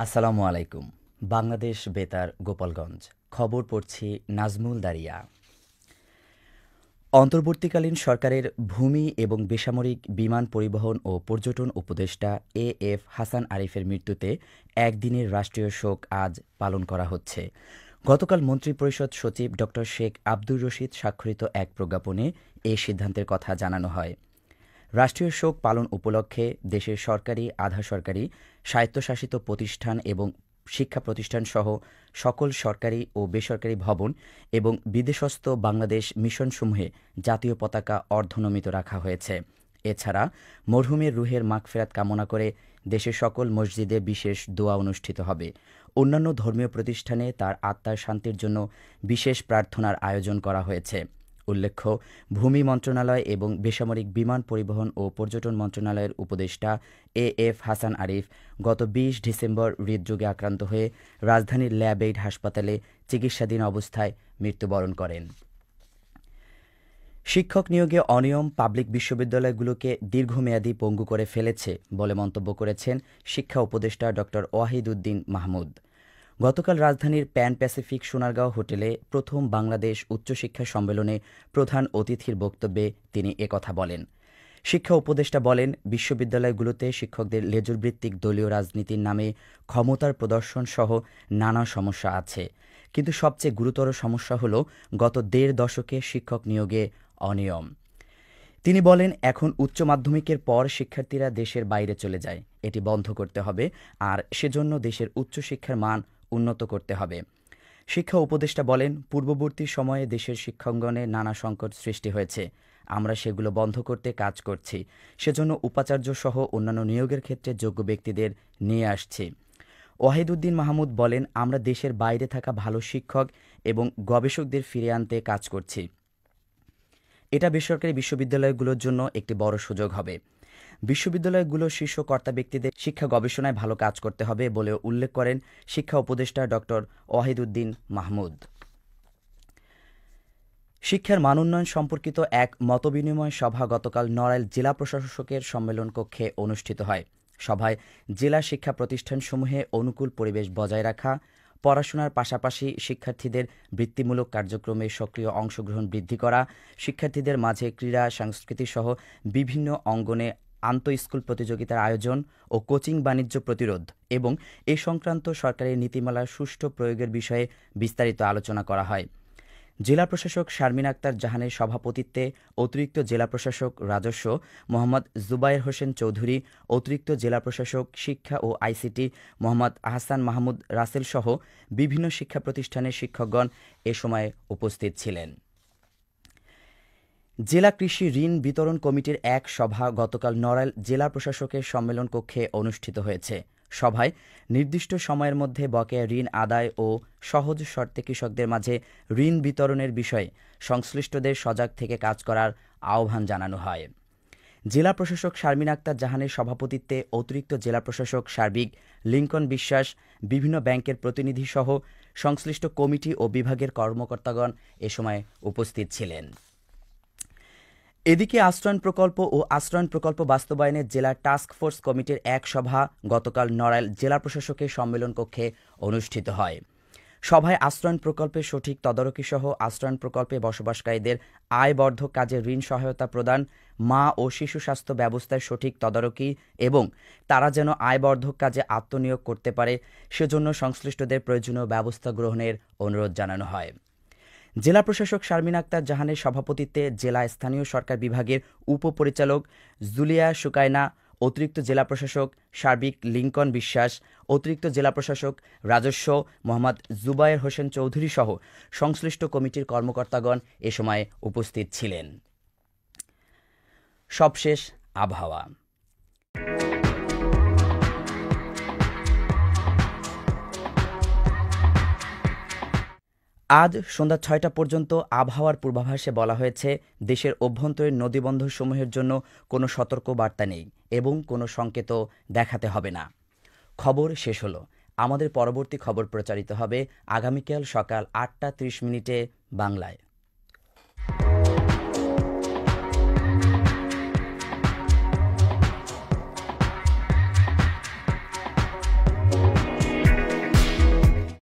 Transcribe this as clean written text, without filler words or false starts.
আসসালামু আলাইকুম। বাংলাদেশ বেতার গোপালগঞ্জ। খবর পড়ছি নাজমুল দারিয়া। অন্তর্বর্তীকালীন সরকারের ভূমি এবং বেসামরিক বিমান পরিবহন ও পর্যটন উপদেষ্টা এএফ হাসান আরিফের মৃত্যুতে একদিনের রাষ্ট্রীয় শোক আজ পালন করা হচ্ছে। গতকাল মন্ত্রিপরিষদ সচিব ড শেখ আব্দুর রশিদ স্বাক্ষরিত এক প্রজ্ঞাপনে এ সিদ্ধান্তের কথা জানানো হয়। রাষ্ট্রীয় শোক পালন উপলক্ষে দেশের সরকারি, আধা সরকারি, স্বায়ত্তশাসিত প্রতিষ্ঠান এবং শিক্ষা প্রতিষ্ঠানসহ সকল সরকারি ও বেসরকারি ভবন এবং বিদেশস্থ বাংলাদেশ মিশনসমূহে জাতীয় পতাকা অর্ধনমিত রাখা হয়েছে। এছাড়া মরহুমের রুহের মাগফিরাত কামনা করে দেশের সকল মসজিদে বিশেষ দোয়া অনুষ্ঠিত হবে। অন্যান্য ধর্মীয় প্রতিষ্ঠানে তার আত্মার শান্তির জন্য বিশেষ প্রার্থনার আয়োজন করা হয়েছে। উল্লেখ্য, ভূমি মন্ত্রণালয় এবং বেসামরিক বিমান পরিবহন ও পর্যটন মন্ত্রণালয়ের উপদেষ্টা এএফ হাসান আরিফ গত ২০ ডিসেম্বর হৃদরোগে আক্রান্ত হয়ে রাজধানীর ল্যাব-8 হাসপাতালে চিকিৎসাধীন অবস্থায় মৃত্যুবরণ করেন। শিক্ষক নিয়োগে অনিয়ম পাবলিক বিশ্ববিদ্যালয়গুলোকে দীর্ঘমেয়াদী পঙ্গু করে ফেলেছে বলে মন্তব্য করেছেন শিক্ষা উপদেষ্টা ড ওয়াহিদ উদ্দিন মাহমুদ। গতকাল রাজধানীর প্যান প্যাসিফিক সোনারগাঁও হোটেলে প্রথম বাংলাদেশ উচ্চশিক্ষা সম্মেলনে প্রধান অতিথির বক্তব্যে তিনি একথা বলেন। শিক্ষা উপদেষ্টা বলেন, বিশ্ববিদ্যালয়গুলোতে শিক্ষকদের লেজুরভিত্তিক দলীয় রাজনীতির নামে ক্ষমতার প্রদর্শন সহ নানা সমস্যা আছে, কিন্তু সবচেয়ে গুরুতর সমস্যা হল গত ১.৫ দশকে শিক্ষক নিয়োগে অনিয়ম। তিনি বলেন, এখন উচ্চ মাধ্যমিকের পর শিক্ষার্থীরা দেশের বাইরে চলে যায়, এটি বন্ধ করতে হবে, আর সেজন্য দেশের উচ্চশিক্ষার মান উন্নত করতে হবে। শিক্ষা উপদেষ্টা বলেন, পূর্ববর্তী সময়ে দেশের শিক্ষাঙ্গনে নানা সংকট সৃষ্টি হয়েছে, আমরা সেগুলো বন্ধ করতে কাজ করছি, সেজন্য উপাচার্য সহ অন্যান্য নিয়োগের ক্ষেত্রে যোগ্য ব্যক্তিদের নিয়ে আসছি। ওয়াহিদ উদ্দিন মাহমুদ বলেন, আমরা দেশের বাইরে থাকা ভালো শিক্ষক এবং গবেষকদের ফিরে আনতে কাজ করছি। এটা বেসরকারি বিশ্ববিদ্যালয়গুলোর জন্য একটি বড় সুযোগ হবে। বিশ্ববিদ্যালয়গুলোর শীর্ষ কর্তা ব্যক্তিদের শিক্ষা গবেষণায় ভালো কাজ করতে হবে বলেও উল্লেখ করেন শিক্ষা উপদেষ্টা ড ওয়াহিদ উদ্দিন মাহমুদ। শিক্ষার মান উন্নয়ন সম্পর্কিত এক মতবিনিময় সভা গতকাল নড়াইল জেলা প্রশাসকের সম্মেলন কক্ষে অনুষ্ঠিত হয়। সভায় জেলা শিক্ষা প্রতিষ্ঠানসমূহে অনুকূল পরিবেশ বজায় রাখা, পড়াশোনার পাশাপাশি শিক্ষার্থীদের বৃত্তিমূলক কার্যক্রমে সক্রিয় অংশগ্রহণ বৃদ্ধি করা, শিক্ষার্থীদের মাঝে ক্রীড়া, সংস্কৃতি সহ বিভিন্ন অঙ্গনে আন্তঃস্কুল প্রতিযোগিতার আয়োজন ও কোচিং বাণিজ্য প্রতিরোধ এবং এ সংক্রান্ত সরকারি নীতিমালার সুষ্ঠু প্রয়োগের বিষয়ে বিস্তারিত আলোচনা করা হয়। জেলা প্রশাসক শারমিন আক্তার জাহানের সভাপতিত্বে অতিরিক্ত জেলা প্রশাসক রাজস্ব মোহাম্মদ জুবায়ের হোসেন চৌধুরী, অতিরিক্ত জেলা প্রশাসক শিক্ষা ও আইসিটি মোহাম্মদ আহসান মাহমুদ রাসেল সহ বিভিন্ন শিক্ষা প্রতিষ্ঠানের শিক্ষকগণ এ সময় উপস্থিত ছিলেন। জেলা কৃষি ঋণ বিতরণ কমিটির এক সভা গতকাল নড়াইল জেলা প্রশাসকের সম্মেলন কক্ষে অনুষ্ঠিত হয়েছে। সভায় নির্দিষ্ট সময়ের মধ্যে বকেয়া ঋণ আদায় ও সহজ শর্তে কৃষকদের মাঝে ঋণ বিতরণের বিষয়ে সংশ্লিষ্টদের সজাগ থেকে কাজ করার আহ্বান জানানো হয়। জেলা প্রশাসক শারমিন আক্তার জাহানের সভাপতিত্বে অতিরিক্ত জেলা প্রশাসক সার্বিক লিংকন বিশ্বাস, বিভিন্ন ব্যাংকের প্রতিনিধিসহ সংশ্লিষ্ট কমিটি ও বিভাগের কর্মকর্তাগণ এ সময় উপস্থিত ছিলেন। এদিকে আশ্রয়ণ প্রকল্প ও আশ্রয়ণ প্রকল্প বাস্তবায়নের জেলা টাস্ক ফোর্স কমিটির এক সভা গতকাল নড়াইল জেলা প্রশাসকের সম্মেলন কক্ষে অনুষ্ঠিত হয়। সভায় আশ্রয়ণ প্রকল্পের সঠিক তদারকি সহ আশ্রয়ণ প্রকল্পে বসবাসকারীদের আয়বর্ধক কাজে ঋণ সহায়তা প্রদান, মা ও শিশু স্বাস্থ্য ব্যবস্থার সঠিক তদারকি এবং তারা যেন আয়বর্ধক কাজে আত্মনিয়োগ করতে পারে সেজন্য সংশ্লিষ্টদের প্রয়োজনীয় ব্যবস্থা গ্রহণের অনুরোধ জানানো হয়। জেলা প্রশাসক শারমিন আক্তার জাহানের সভাপতিত্বে জেলা স্থানীয় সরকার বিভাগের উপপরিচালক জুলিয়া সুকায়না, অতিরিক্ত জেলা প্রশাসক সার্বিক লিংকন বিশ্বাস, অতিরিক্ত জেলা প্রশাসক রাজস্ব মোহাম্মদ জুবায়ের হোসেন চৌধুরী সহ সংশ্লিষ্ট কমিটির কর্মকর্তাগণ এ সময় উপস্থিত ছিলেন। সবশেষ আবহাওয়া। আজ সন্ধ্যা ৬টা পর্যন্ত আবহাওয়ার পূর্বাভাসে বলা হয়েছে, দেশের অভ্যন্তরীণ নদীবন্দরসমূহের জন্য কোনো সতর্ক বার্তা নেই এবং কোনো সংকেতও দেখাতে হবে না। খবর শেষ হলো। আমাদের পরবর্তী খবর প্রচারিত হবে আগামীকাল সকাল ৮টা ৩০ মিনিটে বাংলায়।